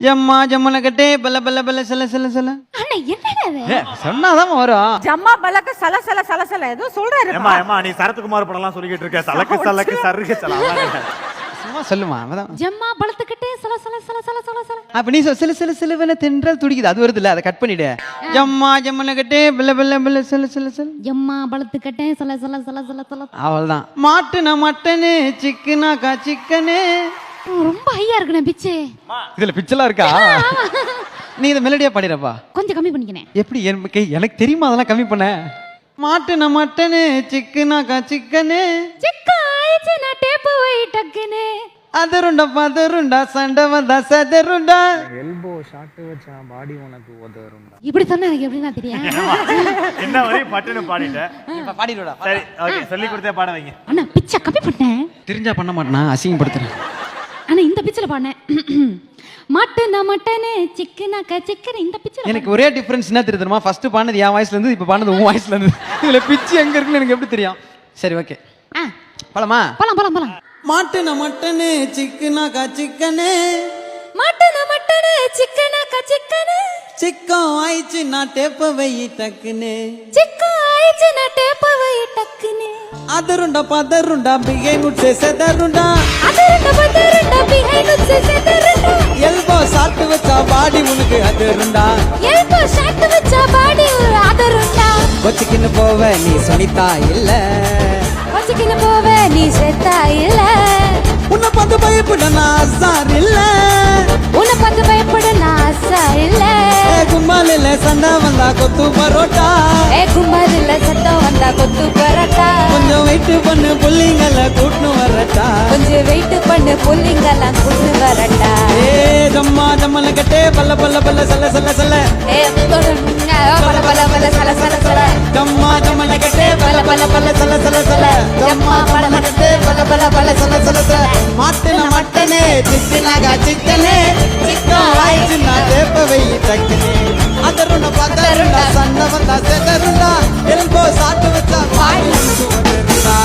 ஜம்மா ஜம்மல கட்டே பல்ல பல்ல பல்ல சல சல சல. அண்ணா என்னடா இது? சொன்னாதான் வரும். ஜம்மா பலக்க சல சல சல சல ஏதோ சொல்றாரு. ஏமா ஏமா நீ சரத்குமார் படம்லாம் சொல்லிட்டு இருக்க. சலக்கு சலக்கு சருக்கு சல. சும்மா சொல்லுமா அதான். ஜம்மா பழத்துக்கிட்டே சல சல சல சல சல சல. அப்ப நீ சில சில சிலவன தென்றல் துடிக்குது அது வருது இல்ல அதை கட் பண்ணிடு. ஜம்மா ஜம்மல கட்டே பல்ல பல்ல பல்ல சல சல சல. ஜம்மா பழத்துக்கிட்டே சல சல சல சல சல. அவ்வளவுதான். மாட்டுனா மட்டனு சிக்கனா கா சிக்கனு. ரொம்ப ஹையா இருக்குண்ணே பிச்சு. இதுல பிச்செல்லாம் இருக்கா? நீ இதை மெலடியா பாடிறப்பா. கொஞ்சம் கம்மி பண்ணிக்கினேன். எப்படி எனக்கு தெரியுமா அதெல்லாம் கம்மி பண்ண. மாட்டுனா மட்டனு சிக்கனா கா சிக்கனு. சிக்கா ஆயிச்சு நான் டேப்பு வை டக்குனே. அதருண்டா பதருண்டா சண்டை வந்தா சதருண்டா. எல்போ ஷாட் வச்சா பாடி உனக்கு உதருண்டா. இப்படி சொன்னா எனக்கு எப்படின்னா தெரியும். என்ன வரை பட்டுன்னு பாடிட்ட. இப்ப பாடிடுடா. சரி ஓகே சொல்லி கொடுத்தே பாட வைங்க. அண்ணா பிச்சை கம்மி பண்ணேன். தெரிஞ்சா பண்ண மாட்டேனா அசிங்கப்படுத்துறேன். அண்ணா இந்த பிச்சில பாடினேன். மட்டனா மட்டனு சிக்கனாக்கா சிக்கன் இந்த பிச்சில. எனக்கு ஒரே டிஃபரன்ஸ் என்ன தெரியுமா? ஃபர்ஸ்ட் பாடுனது என் வாய்ஸ்ல இருந்து இப்ப பாடுனது உன் வாய்ஸ்ல இருந்து. இதுல பிச்சு எங்க இருக்குன்னு எனக்கு எப்படி தெரியும்? சரி ஓகே போலாமா? போலாம் போலாம் போலாம். மாட்டுன மட்டனு சிக்கனாக்கா சிக்கனு. மட்டனா மட்டனு சிக்கனாக்கா சிக்கனு. சிக்கம் ஆயிச்சு நான் டேப்ப வை டக்குன்னு. சிக்கா ஆயிச்சு நான் டேப்பு வை டக்குனே. அதருண்டா பதருண்டா பிகை முட்டை செதருண்டா. அதருண்டா பதருண்டா பிஹை குச்சே செதருண்டா. எல்போ சாட்டு வச்சா பாடி உனக்கு அதருண்டா. எல்போ ஷாட் வச்சா பாடி அதருண்டா. கொச்சிக்கின்னு போவ நீ சொனிதா இல்ல. வச்சுக்கின்னு போவ நீ செத்தா இல்ல. உன்னை பார்த்து பயப்பட நான் அசார் இல்ல. உன்னை பார்த்து பயப்பட நான் ஆசை இல்ல. கும்மாலில சண்டை வந்தா கொத்து பரோட்டா. ஏ கும்பதில்ல சத்தம் வந்தா கொத்து பரோட்டா. கொஞ்சம் வெயிட் பண்ணு புள்ளிங்களை கூட்டுன்னு வரட்டா. கொஞ்சம் வெயிட் பண்ணு புள்ளிங்கெல்லாம் கூட்டு வரட்டா. ஏ ஜம்மா ஜம்மல கட்டே பல்ல பல்ல பல்ல சல சல சல. ஏ தொடுங்க பல பல பல சல சல சல. ஜம்மா ஜம்மல கட்டே பல்ல பல்ல பல்ல சல சல சல. ஜம்மா பல்ல கட்டே பல்ல பல்ல பல்ல சல சல சல. மாட்டுன மட்டனே சிக்கனாகா சிக்கனே. சிக்கம் ஆயிச்சு நான் டேப்ப வை டக்குனே. அதருண்டா பதருண்டா சண்டை வந்தா செதருண்டா. எல்போ சாட்டு வச்சா பாடி வந்துருண்டா.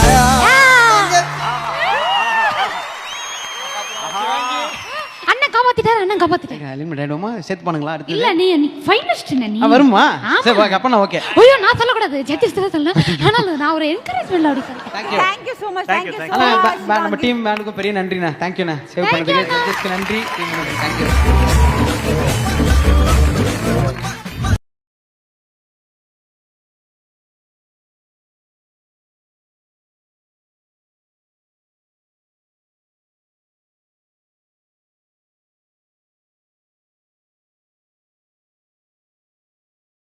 அண்ணன் காப்பாத்திட்டாரு அண்ணன் காப்பாத்திட்டாரு. சேர்த்து பண்ணுங்களா அடுத்து? இல்ல நீ ஃபைனலிஸ்ட் நீ. வருமா? சரி அப்ப நான் ஓகே. ஐயோ நான் சொல்லக்கூடாது ஜட்ஜஸ் தான் சொல்லணும். ஆனால் நான் ஒரு என்கரேஜ்மென்ட் அப்படி சொல்றேன். Thank you so much. Thank you so ஆனா much. நம்ம டீம் பேண்டுக்கும் பெரிய நன்றிண்ணா. தேங்க்யூண்ணா. சேவ் பண்ணதுக்கு ஜட்ஜஸ்க்கு நன்றி. தேங்க்யூ.